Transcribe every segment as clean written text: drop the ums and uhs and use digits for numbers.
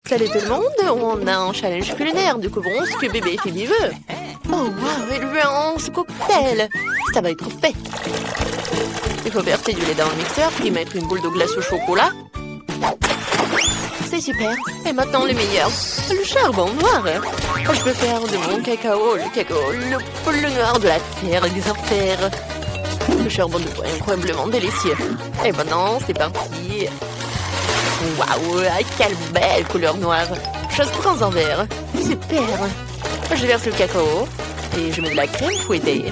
Salut tout le monde, on a un challenge culinaire. Découvrons ce que bébé Phoebe veut. Oh wow, il veut un cocktail. Ça va être fait. Il faut verser du lait dans le mixeur, puis mettre une boule de glace au chocolat. C'est super. Et maintenant le meilleur, le charbon noir. Je peux faire de mon cacao, le noir de la terre exemplaire. Le charbon de bois est incroyablement délicieux. Et maintenant, c'est parti. Waouh, quelle belle couleur noire. Je prends un verre. Super. Je verse le cacao et je mets de la crème fouettée.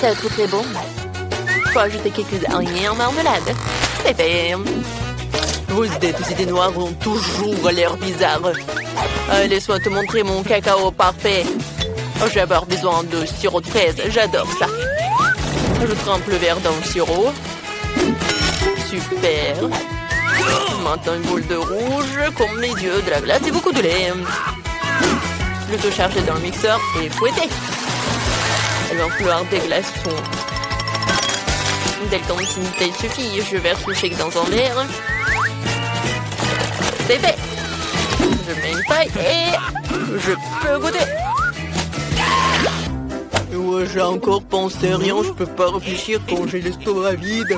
Ça va être très bon. Faut ajouter quelques araignées en marmelade. C'est fait. Vos idées noires ont toujours l'air bizarres. Laisse-moi te montrer mon cacao parfait. Je vais avoir besoin de sirop de fraise. J'adore ça. Je trempe le verre dans le sirop. Super. Maintenant une boule de rouge, comme mes yeux, de la glace et beaucoup de lait. Le tout chargé dans le mixeur et fouetté. Il va falloir des glaçons. Dès le temps de suffit, je verse le shake dans un verre. C'est fait. Je mets une paille et je peux goûter. Ouais, j'ai encore pensé rien, je peux pas réfléchir quand j'ai l'estomac vide.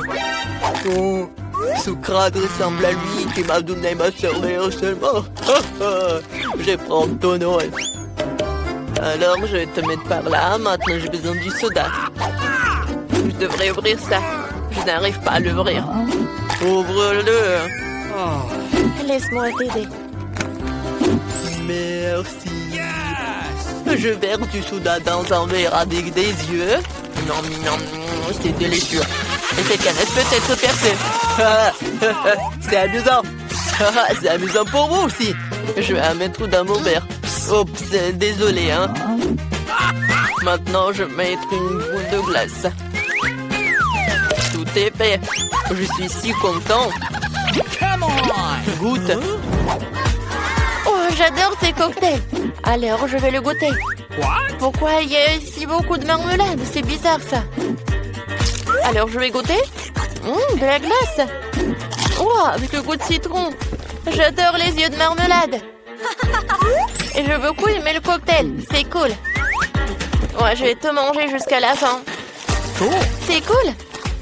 Oh, Socrate ressemble à lui qui m'a donné ma serrure seulement. Je vais prendre ton nom. Alors, je vais te mettre par là. Maintenant, j'ai besoin du soda. Je devrais ouvrir ça. Je n'arrive pas à l'ouvrir. Ouvre-le. Laisse-moi t'aider. Merci. Je verse du soda dans un verre avec des yeux. Non, c'est délicieux. Et cette canette peut être percée. C'est amusant. C'est amusant pour vous aussi. Je vais la mettre dans mon verre. Oups, désolé, hein. Maintenant, je vais mettre une boule de glace. Tout est fait. Je suis si content. Goûte. Oh, j'adore ces cocktails. Alors, je vais le goûter. Pourquoi il y a si beaucoup de marmelade? C'est bizarre, ça. Alors, je vais goûter. De la glace. Oh, avec le goût de citron. J'adore les yeux de marmelade. Et je veux beaucoup aimer le cocktail. C'est cool. Ouais, je vais tout manger jusqu'à la fin. C'est cool.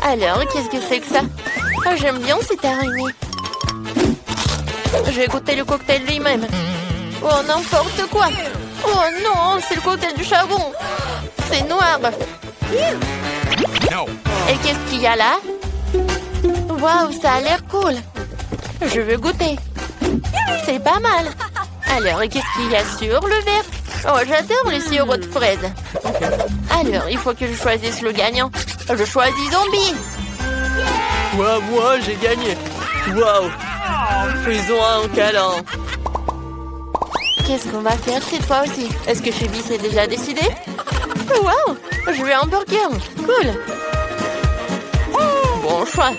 Alors, qu'est-ce que c'est que ça? Oh, j'aime bien cette araignée. Je vais goûter le cocktail lui-même. Oh, n'importe quoi. Oh non, c'est le cocktail du charbon. C'est noir. Et qu'est-ce qu'il y a là? Waouh, ça a l'air cool. Je veux goûter. C'est pas mal. Alors, qu'est-ce qu'il y a sur le verre? Oh, j'adore les sirops de fraises. Alors, il faut que je choisisse le gagnant. Je choisis Zombie. Ouais, moi, j'ai gagné. Waouh. Faisons un câlin. Qu'est-ce qu'on va faire cette fois aussi? Est-ce que Phoebe s'est déjà décidé? Waouh. Je veux un burger. Cool. Bon choix.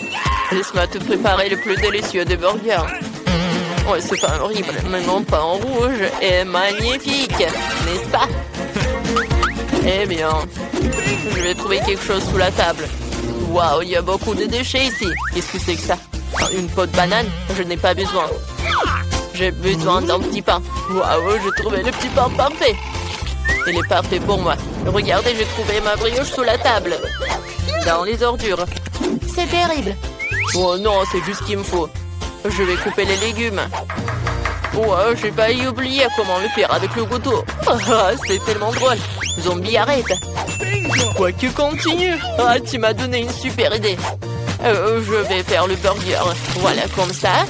Laisse-moi te préparer le plus délicieux des burgers. Ouais, c'est pas horrible, mais mon pain en rouge est magnifique, n'est-ce pas? Eh bien, je vais trouver quelque chose sous la table. Waouh, il y a beaucoup de déchets ici. Qu'est-ce que c'est que ça? Une peau de banane? Je n'ai pas besoin. J'ai besoin d'un petit pain. Waouh, j'ai trouvé le petit pain parfait. Il est parfait pour moi. Regardez, j'ai trouvé ma brioche sous la table. Dans les ordures. C'est terrible. Oh non, c'est juste ce qu'il me faut. Je vais couper les légumes. Oh, j'ai failli oublier comment le faire avec le couteau. C'est tellement drôle. Zombie, arrête. Quoi que continue. Ah, tu m'as donné une super idée. Je vais faire le burger. Voilà, comme ça.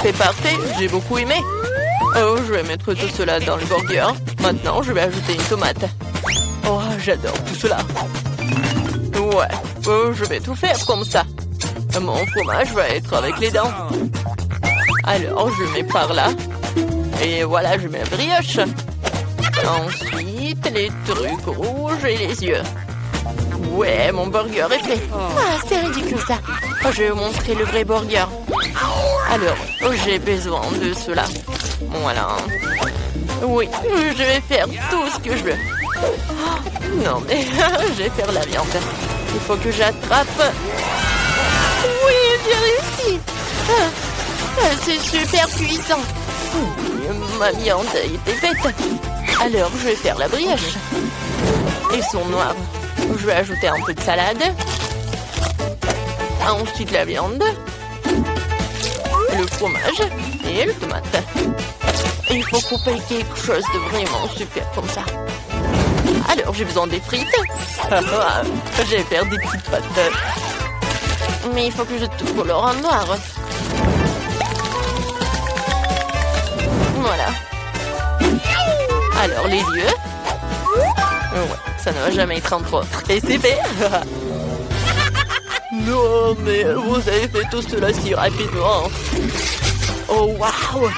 C'est parfait, j'ai beaucoup aimé. Oh, je vais mettre tout cela dans le burger. Maintenant, je vais ajouter une tomate. Oh, j'adore tout cela. Ouais, je vais tout faire comme ça. Mon fromage va être avec les dents. Alors, je mets par là. Et voilà, je mets la brioche. Ensuite, les trucs rouges et les yeux. Ouais, mon burger est prêt. Ah, c'est ridicule ça. Je vais vous montrer le vrai burger. Alors, j'ai besoin de cela. Voilà. Oui, je vais faire tout ce que je veux. Non, mais je vais faire la viande. Il faut que j'attrape. Oui, j'ai réussi. c'est super puissant. Ma viande était faite. Alors, je vais faire la brioche. Ils sont noirs. Je vais ajouter un peu de salade. Ensuite, la viande. Le fromage et le tomate. Il faut couper quelque chose de vraiment super comme ça. Alors, j'ai besoin des frites. Je vais faire des petites pâtes. Mais il faut que je tout colore en noir. Voilà. Alors, les yeux. Ouais, ça ne va jamais être en trop. Et c'est fait. Non, mais vous avez fait tout cela si rapidement. Oh, waouh.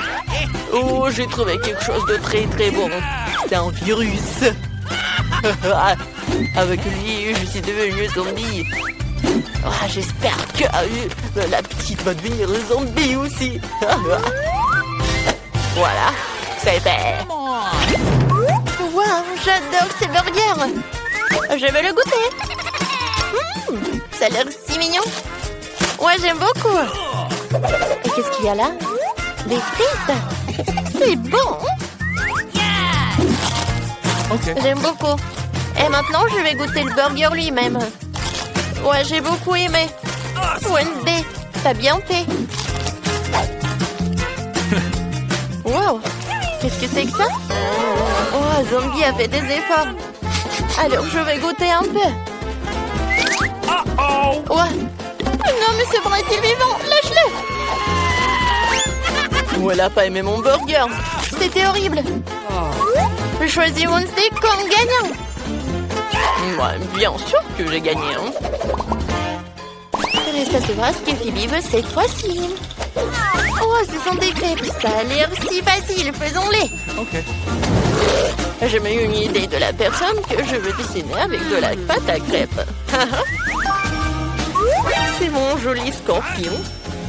Oh, j'ai trouvé quelque chose de très très bon. C'est un virus. Avec lui, je suis devenu zombie. Oh, j'espère que la petite va devenir zombie aussi. Voilà, c'est fait. Waouh, j'adore ces burgers. Je vais le goûter. Ça a l'air si mignon. Ouais, j'aime beaucoup. Et qu'est-ce qu'il y a là? Des frites. C'est bon. Okay. J'aime beaucoup. Et maintenant, je vais goûter le burger lui-même. Ouais, j'ai beaucoup aimé. Wednesday, t'as bien fait. Wow, qu'est-ce que c'est que ça? Oh, Zombie a fait des efforts. Alors, je vais goûter un peu. Ouais. Non, mais ce bras est-il vivant? Lâche-le. Oh, elle a pas aimé mon burger. C'était horrible. Je choisis Wednesday comme gagnant. Ouais, bien sûr que j'ai gagné. Hein. Reste à savoir ce que Phoebe veut cette fois-ci. Oh, ce sont des crêpes. Ça a l'air si facile. Faisons-les. Ok. J'ai même eu une idée de la personne que je veux dessiner avec de la pâte à crêpes. C'est mon joli scorpion.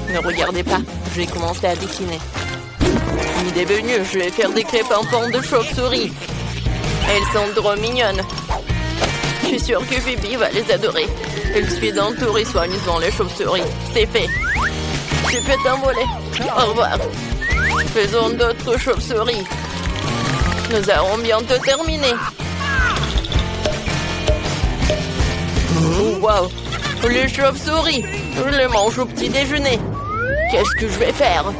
Ne regardez pas. Je vais commencer à dessiner. Une idée venue. Je vais faire des crêpes en forme de chauve-souris. Elles sont trop mignonnes. Je suis sûre que Phoebe va les adorer. Elle suit entourée soigneusement les chauves-souris. C'est fait. Tu peux t'envoler. Au revoir. Faisons d'autres chauves-souris. Nous allons bientôt terminer. Wow. Les chauves-souris. Je les mange au petit déjeuner. Qu'est-ce que je vais faire?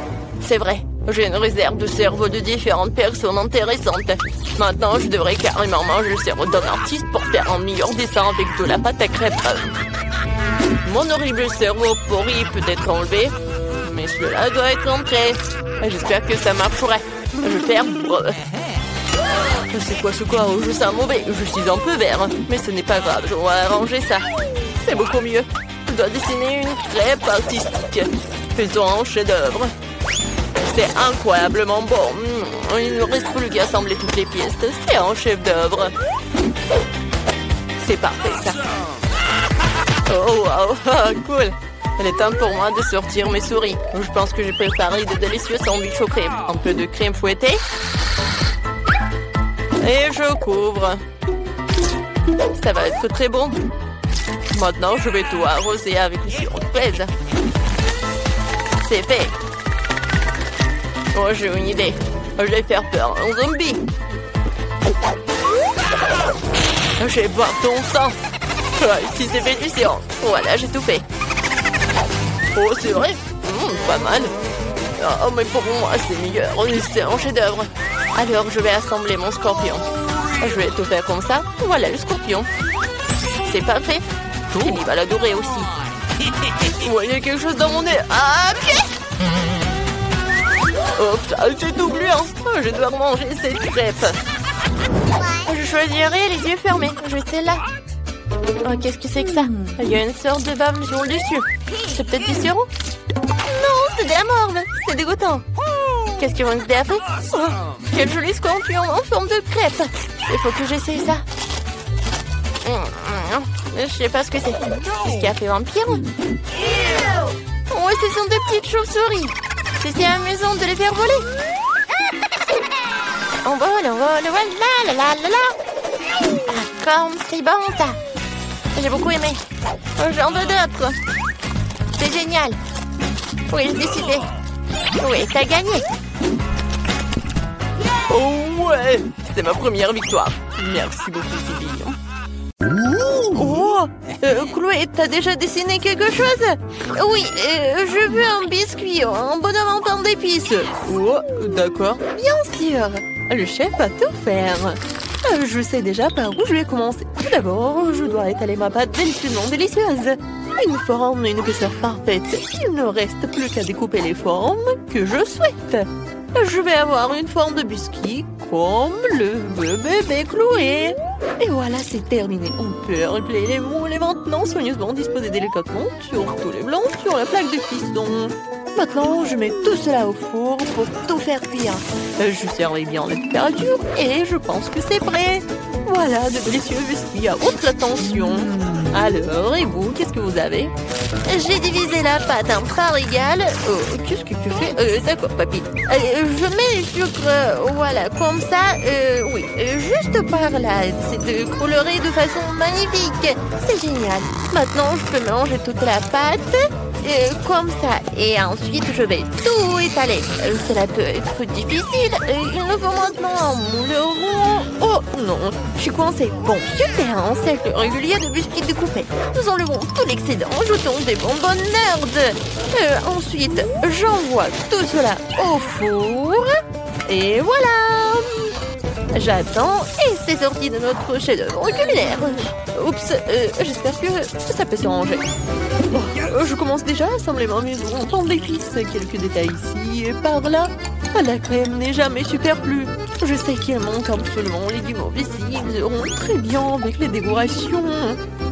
C'est vrai. J'ai une réserve de cerveau de différentes personnes intéressantes. Maintenant, je devrais carrément manger le cerveau d'un artiste pour faire un meilleur dessin avec de la pâte à crêpes. Mon horrible cerveau pourri peut être enlevé, mais cela doit être entré. J'espère que ça marchera. Je vais faire... C'est quoi ce corps? Je sens mauvais. Je suis un peu vert, mais ce n'est pas grave. Je dois arranger ça. C'est beaucoup mieux. Je dois dessiner une crêpe artistique. Faisons un chef-d'œuvre. C'est incroyablement bon. Il ne reste plus qu'à assembler toutes les pièces. C'est un chef-d'œuvre. C'est parfait, ça. Oh, wow. Cool. Il est temps pour moi de sortir mes souris. Je pense que j'ai préparé de délicieux sandwichs aux crèmes. Un peu de crème fouettée. Et je couvre. Ça va être très bon. Maintenant, je vais tout arroser avec le sirop de fraise. C'est fait. Oh, j'ai une idée. Je vais faire peur à un zombie. Je vais boire ton sang. Si c'est fait du sirop. Voilà, j'ai tout fait. Oh, c'est vrai. Pas mal. Oh, mais pour moi, c'est meilleur. C'est un chef-d'œuvre. Alors, je vais assembler mon scorpion. Je vais tout faire comme ça. Voilà le scorpion. C'est parfait. Il va l'adorer aussi. Vous voyez quelque chose dans mon nez? Ah, pied! Oh, c'est tout gluant. Je dois manger cette crêpe. Je choisirai les yeux fermés. Je vais celle-là. Oh, qu'est-ce que c'est que ça? Il y a une sorte de bave sur le dessus. C'est peut-être du sirop? Non, c'est de la morve. C'est dégoûtant. Qu'est-ce que Wednesday a fait? Oh, quel joli scorpion en forme de crêpe. Il faut que j'essaye ça. Je sais pas ce que c'est. Qu'est-ce qui a fait vampire? Oh, ce sont des petites chauves-souris. C'est amusant de les faire voler. On vole, voilà, la la la la. Ah, comme c'est bon ça. J'ai beaucoup aimé. J'en veux d'autres. C'est génial. Oui, j'ai décidé. Oui, t'as gagné. Oh ouais, c'est ma première victoire. Merci beaucoup, Phoebe. Oh, Chloé, t'as déjà dessiné quelque chose? Oui, je veux un biscuit, un bonhomme en pain d'épices. Oh, d'accord. Bien sûr, le chef va tout faire. Je sais déjà par où je vais commencer. Tout d'abord, je dois étaler ma pâte délicieusement délicieuse. Une forme et une épaisseur parfaite. Il ne reste plus qu'à découper les formes que je souhaite. Je vais avoir une forme de biscuit comme le bébé Chloé. Et voilà, c'est terminé. On peut replier les moules et maintenant soigneusement disposer délicatement sur tous les blancs sur la plaque de piston. Maintenant, je mets tout cela au four pour tout faire cuire. Je servis bien la température et je pense que c'est prêt. Voilà, de délicieux biscuits à haute tension. Alors, et vous, qu'est-ce que vous avez? J'ai divisé la pâte en parts égales. Oh, qu'est-ce que tu fais? D'accord, papy. Je mets les sucres, voilà, comme ça. Oui, juste par là. C'est coloré de façon magnifique. C'est génial. Maintenant, je peux mélanger toute la pâte. Comme ça. Et ensuite, je vais tout étaler. Cela peut être difficile. Il nous faut maintenant un moule rond. Oh non, je suis coincée. Bon, super, un cercle régulier de biscuits découpés. Nous enlevons tout l'excédent, ajoutons des bonbons nerds. Ensuite, j'envoie tout cela au four. Et voilà. J'attends et c'est sorti de notre chef-d'œuvre culinaire. Oups, j'espère que ça peut se ranger. Bon, je commence déjà à assembler ma maison en pain d'épices. Quelques détails ici et par là. La crème n'est jamais superflue. Je sais qu'il manque absolument les légumes ici. Ils iront très bien avec les décorations.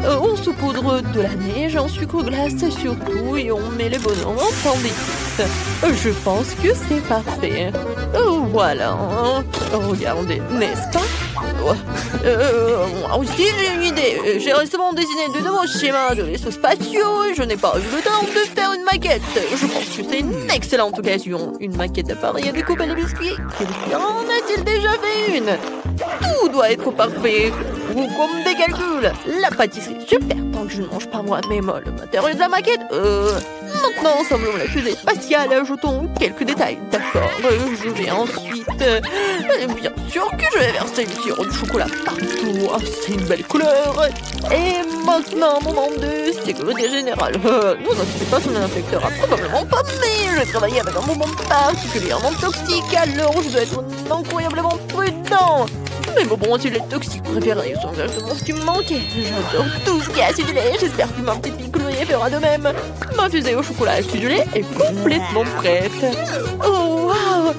On saupoudre de la neige en sucre glace surtout et on met les bonhommes en pain d'épices. Je pense que c'est parfait. Voilà. Regardez, n'est-ce pas? Moi aussi j'ai une idée. J'ai récemment dessiné de nouveaux schémas de vaisseaux spatiaux et je n'ai pas eu le temps de faire une maquette. Je pense que c'est une excellente occasion. Une maquette appareil à découper les biscuits. Quelqu'un en a-t-il déjà fait une? Tout doit être parfait. Ou comme des calculs. La pâtisserie, super. Tant que je ne mange pas moi-même le matériau de la maquette. Maintenant, ensemblons la fusée spatiale et ajoutons quelques détails. D'accord, je vais ensuite... bien sûr que je vais verser du sirop de chocolat partout. Oh, c'est une belle couleur. Et maintenant, moment de sécurité générale. Ne vous inquiétez pas, son infecteur a probablement pas, mais je travaille avec un moment particulièrement toxique, alors je dois être incroyablement prudent. Mes bonbons acidulés toxiques préférés sont exactement ce qui me manquait. J'adore tout ce qui est acidulé. J'espère que ma petite fille Chloé fera de même. Ma fusée au chocolat acidulé est complètement prête. Oh, waouh!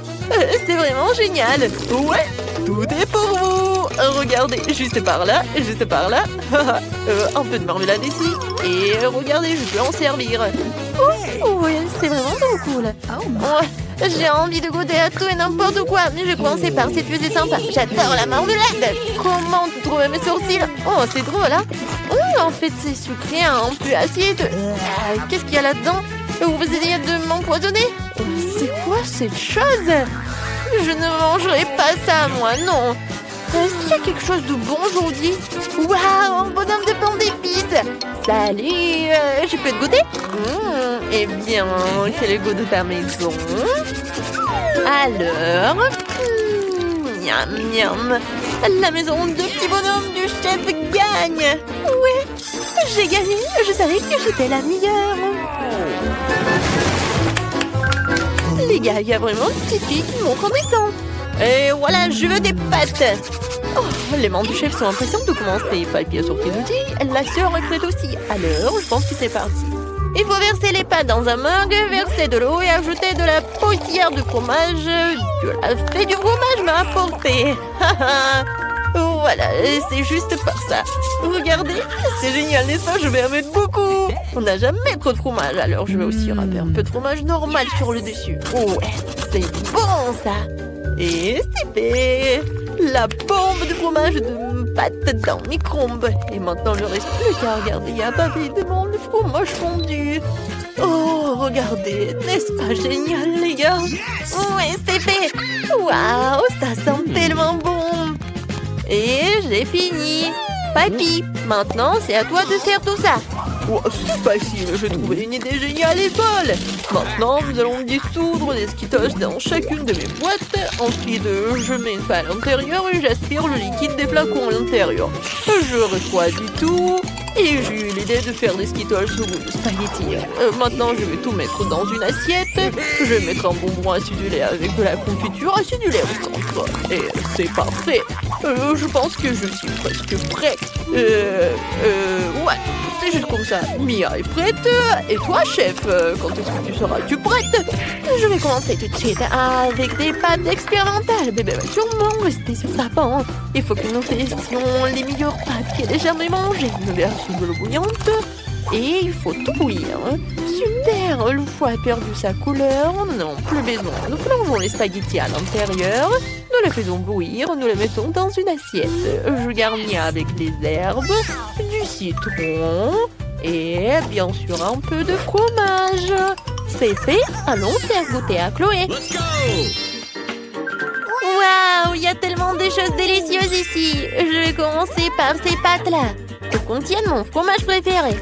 C'est vraiment génial. Ouais, tout est pour vous. Regardez, juste par là, juste par là. Un peu de marmelade ici. Et regardez, je peux en servir. Oh, ouais, c'est vraiment trop cool. Ouais. J'ai envie de goûter à tout et n'importe quoi, mais je vais commencer par cette fusée sympa. J'adore la marmelade. Comment tu trouves mes sourcils? Oh, c'est drôle, hein? En fait, c'est sucré, un peu acide. Qu'est-ce qu'il y a là-dedans? Vous essayez de m'empoisonner? C'est quoi cette chose? Je ne mangerai pas ça, moi, non. Est-ce qu'il y a quelque chose de bon aujourd'hui? Waouh, un bonhomme de pain d'épices. Salut, je peux te goûter? Eh bien, quel est le goût de ta maison? Alors, miam miam. La maison de petits bonhommes du chef gagne. Ouais, j'ai gagné. Je savais que j'étais la meilleure. Les gars, il y a vraiment une petite fille qui montre en descend. Et voilà, je veux des pâtes. Oh, les membres du chef sont impatients de commencer. Papy a sorti l'outil, la sœur recrute aussi. Alors, je pense que c'est parti. Il faut verser les pâtes dans un mug, verser de l'eau et ajouter de la poussière de fromage que la fée du fromage m'a apporté. Voilà, c'est juste par ça. Regardez, c'est génial, n'est-ce pas? Je vais en mettre beaucoup. On n'a jamais trop de fromage, alors je vais aussi râper un peu de fromage normal sur le dessus. Ouais, c'est bon ça. Et c'est fait. La bombe de fromage de pâte dans le micro-ondes. Et maintenant, il ne reste plus qu'à regarder. Il y a papy devant le fromage fondu. Oh, regardez. N'est-ce pas génial, les gars? Ouais, c'est fait. Waouh, ça sent tellement bon. Et j'ai fini. Papy, maintenant, c'est à toi de faire tout ça. Oh, c'est facile, j'ai trouvé une idée géniale et folle. Maintenant, nous allons dissoudre les Skittles dans chacune de mes boîtes. Ensuite, je mets ça à l'intérieur et j'aspire le liquide des flacons à l'intérieur. Je refroidis tout et j'ai eu l'idée de faire des Skittles au goût de spaghetti. Maintenant, je vais tout mettre dans une assiette. Je vais mettre un bonbon acidulé avec de la confiture acidulée au centre. Et c'est parfait. Je pense que je suis presque prêt. Ouais, c'est juste comme ça. Mia est prête. Et toi, chef, quand est-ce que tu seras-tu prête? Je vais commencer tout de suite avec des pâtes expérimentales. Bébé va sûrement rester sur sa banc. Il faut que nous fassions les meilleures pâtes qu'elle ait jamais mangées. Une version de l'eau bouillante. Et il faut tout bouillir. Super, le foie a perdu sa couleur. Nous n'avons plus besoin. Nous plongeons les spaghettis à l'intérieur. Nous les faisons bouillir. Nous les mettons dans une assiette. Je garnis avec des herbes, du citron et bien sûr un peu de fromage. C'est fait. Allons faire goûter à Chloé. Waouh, il y a tellement de choses délicieuses ici. Je vais commencer par ces pâtes-là, qui contiennent mon fromage préféré.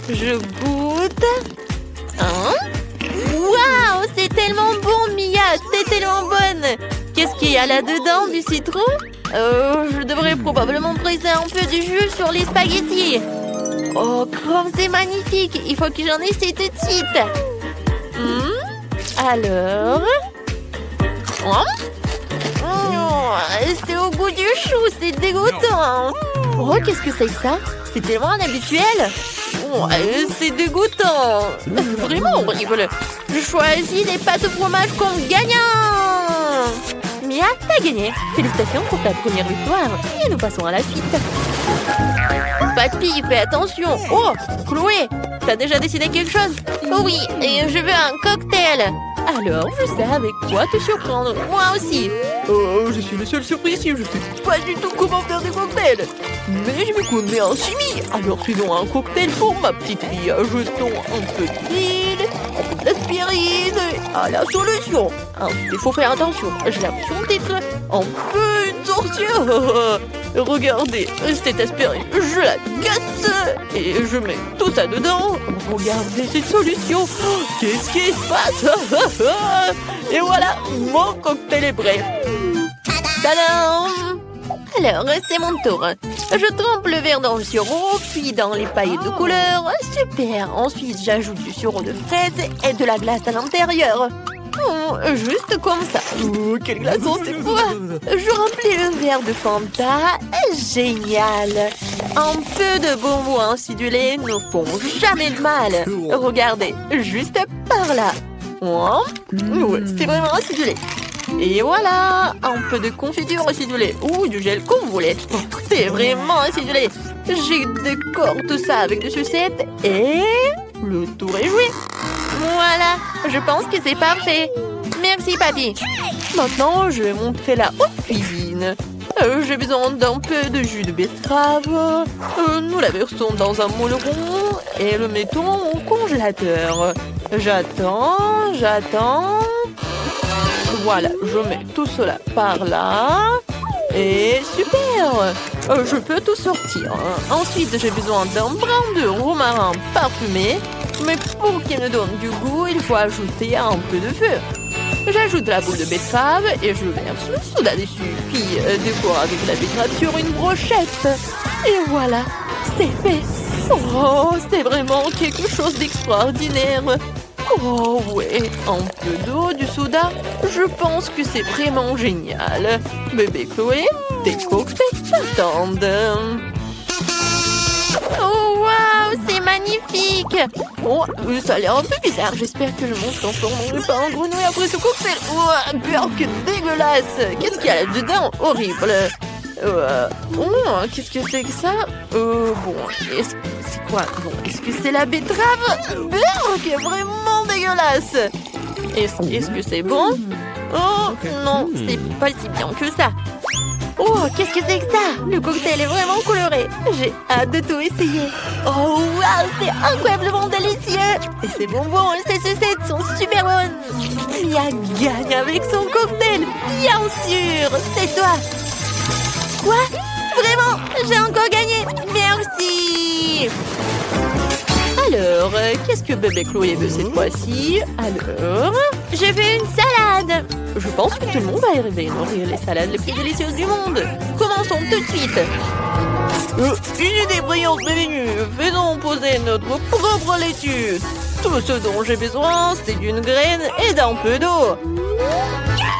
Je goûte. Waouh, c'est tellement bon, Mia. C'est tellement bonne. Qu'est-ce qu'il y a là-dedans? Du citron? Je devrais probablement presser un peu de jus sur les spaghettis. Oh, comme c'est magnifique. Il faut que j'en essaie tout de suite. Alors... c'est au goût du chou, c'est dégoûtant. Oh, qu'est-ce que c'est que ça? C'est tellement inhabituel. C'est dégoûtant. Vraiment horrible. Je choisis les pâtes au fromage comme gagnant. Mia, t'as gagné. Félicitations pour ta première victoire. Et nous passons à la suite. Papy, fais attention. Oh, Chloé, t'as déjà décidé quelque chose? Oui, et je veux un cocktail. Alors, je sais avec quoi te surprendre. Moi aussi. Je suis le seul surpris ici. Je sais pas du tout comment faire des cocktails. Mais je me connais en chimie. Alors, faisons un cocktail pour ma petite fille. Jetons un peu d'huile, un peu d'aspirine à la solution. Il faut faire attention. J'ai l'impression d'être un peu une sorcière. Regardez, cette aspirine, je la casse et je mets tout ça dedans. Regardez cette solution. Qu'est-ce qui se passe? Et voilà, mon cocktail est prêt. Tadam! Alors, c'est mon tour. Je trempe le verre dans le sirop, puis dans les paillettes de couleur. Super! Ensuite, j'ajoute du sirop de fraise et de la glace à l'intérieur. Juste comme ça. Quel glaçon, c'est quoi? Je remplis le verre de Fanta. Génial! Un peu de bonbons acidulés ne font jamais de mal. Regardez, juste par là. Ouais, c'est vraiment acidulé. Et voilà, un peu de confiture acidulée ou du gel comme vous voulez. C'est vraiment acidulé. J'ai décoré tout ça avec des sucettes et le tour est joué. Voilà, je pense que c'est parfait. Merci, papy. Maintenant, je vais montrer la haute cuisine. J'ai besoin d'un peu de jus de betterave. Nous la versons dans un moule rond et le mettons au congélateur. J'attends. Voilà, je mets tout cela par là. Et super! Je peux tout sortir. Ensuite, j'ai besoin d'un brin de romarin parfumé. Mais pour qu'il me donne du goût, il faut ajouter un peu de feu. J'ajoute la boule de betterave et je verse le soda dessus. Puis décore avec la betterave sur une brochette. Et voilà, c'est fait. Oh, c'est vraiment quelque chose d'extraordinaire. Oh ouais, un peu d'eau, du soda. Je pense que c'est vraiment génial. Bébé Chloé, tes cocktails t'attendent. Oh waouh, c'est magnifique. Oh, ça a l'air un peu bizarre. J'espère que je m'en transformerai pas en grenouille après ce cocktail. Oh, burk dégueulasse. Qu'est-ce qu'il y a là-dedans? Horrible. Qu'est-ce que c'est que ça? Bon, c'est quoi? Bon, est-ce que c'est la betterave? Burk, vraiment dégueulasse. Est-ce que c'est bon? Oh, non, c'est pas si bien que ça. Oh, qu'est-ce que c'est que ça? Le cocktail est vraiment coloré. J'ai hâte de tout essayer. Oh, waouh, c'est incroyablement délicieux. Et ces bonbons et ces sucettes sont super bonnes. Mia gagne avec son cocktail. Bien sûr, c'est toi. Quoi? Vraiment? J'ai encore gagné. Merci. gagné. Alors, qu'est-ce que bébé Chloé veut cette fois-ci? Alors, j'ai fait une salade. Je pense que tout le monde va arriver à nourrir les salades les plus délicieuses du monde. Commençons tout de suite. Une idée brillante m'est venue. Faisons poser notre propre laitue. Tout ce dont j'ai besoin, c'est d'une graine et d'un peu d'eau.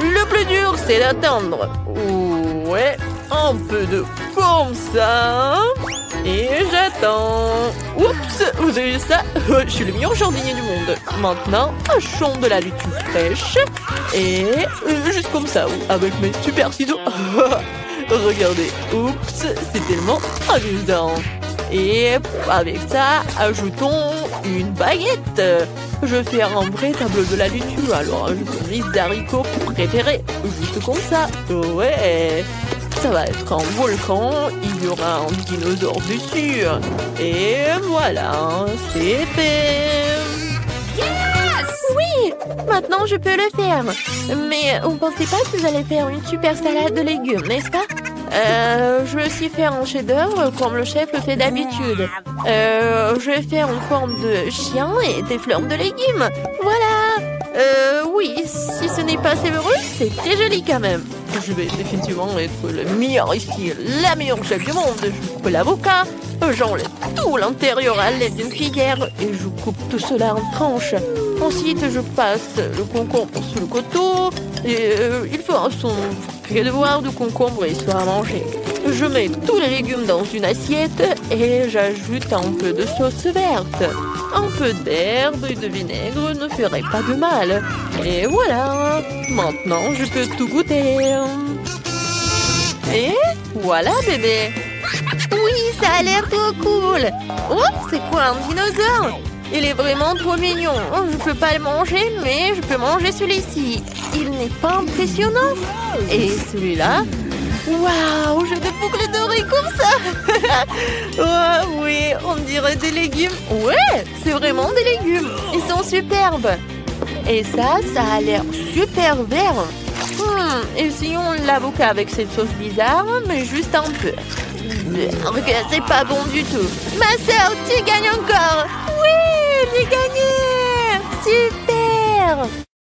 Le plus dur, c'est d'attendre. Ouais, un peu de comme ça. Et j'attends. Oups, vous avez vu ça? Je suis le meilleur jardinier du monde. Maintenant, hachons de la laitue fraîche. Et juste comme ça, avec mes super ciseaux. Regardez, oups, c'est tellement amusant. Et avec ça, ajoutons une baguette. Je vais faire un vrai tableau de la laitue. Alors, ajoutons mes haricots préférés. Juste comme ça. Ouais. Ça va être un volcan. Il y aura un dinosaure dessus. Et voilà, c'est fait. Oui, maintenant je peux le faire. Mais vous pensez pas que vous allez faire une super salade de légumes, n'est-ce pas? Je vais aussi faire un chef-d'œuvre comme le chef le fait d'habitude. Je vais faire une forme de chien et des fleurs de légumes. Voilà. Oui, si ce n'est pas savoureux, c'est très joli quand même. Je vais définitivement être le meilleur ici, la meilleure chef du monde. Je coupe l'avocat, j'enlève tout l'intérieur à l'aide d'une cuillère et je coupe tout cela en tranches. Ensuite, je passe le concombre sur le couteau et il fera son devoir de concombre et soit à manger. Je mets tous les légumes dans une assiette et j'ajoute un peu de sauce verte. Un peu d'herbe et de vinaigre ne ferait pas de mal. Et voilà, maintenant je peux tout goûter. Et voilà bébé. Oui, ça a l'air trop cool. Oh, c'est quoi un dinosaure? Il est vraiment trop mignon. Oh, je peux pas le manger, mais je peux manger celui-ci. Il n'est pas impressionnant. Et celui-là? Waouh, j'ai des boucles d'oreilles comme ça. Oh, oui, on dirait des légumes. Ouais, c'est vraiment des légumes. Ils sont superbes. Et ça a l'air super vert. Essayons l'avocat avec cette sauce bizarre, mais juste un peu. C'est pas bon du tout. Ma sœur, tu gagnes encore. Oui, j'ai gagné. Super.